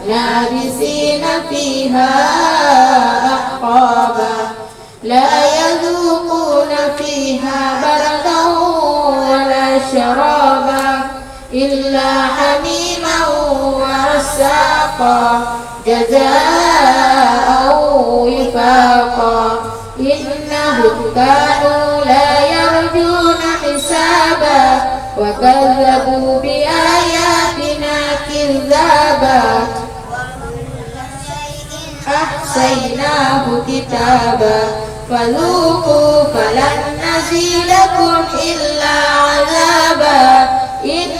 لابسين فيها أحقابا لا يذوقون فيها بردا ولا شرابا إلا حميما وغساقا جزاء وفاقا إنهم كانوا لا يرجون حسابا وكذبوا بآياتنا كذابا أحصيناه كتابا فذوقوا فلن نزيدكم إلا عذابا إن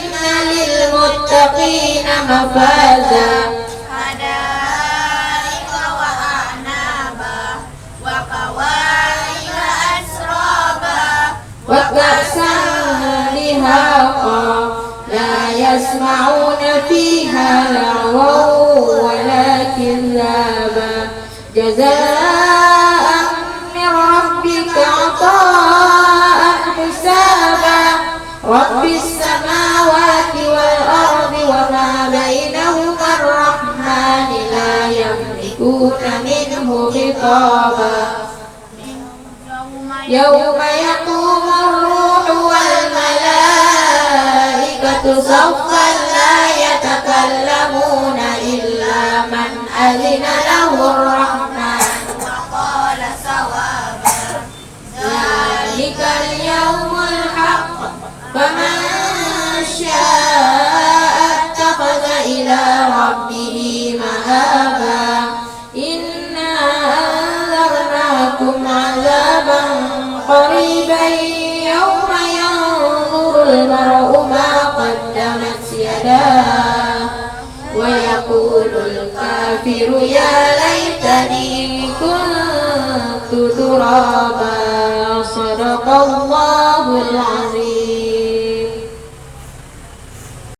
للمتقين مفازا حدائق وأعنابا وكواعب أترابا وكأسا دهاقا لا يسمعون فيها لغوا ولا كذابا جزاء من ربك عطاء حسابا رب السماوات والأرض وما بينهما الرحمن لا يملكون منه خطابا يوم يقوم الروح والملائكة صفا لا يتكلمون إلا من أذن له الرحمن وقال صوابا ذلك اليوم الحق فمن شاء اتخذ إلى ربه مآبا إنا أنذرناكم عذابا قريبا يوم ينظر المرء ما قدمت يداه ويقول الكافر يا ليتني كنت ترابا صدق الله العظيم.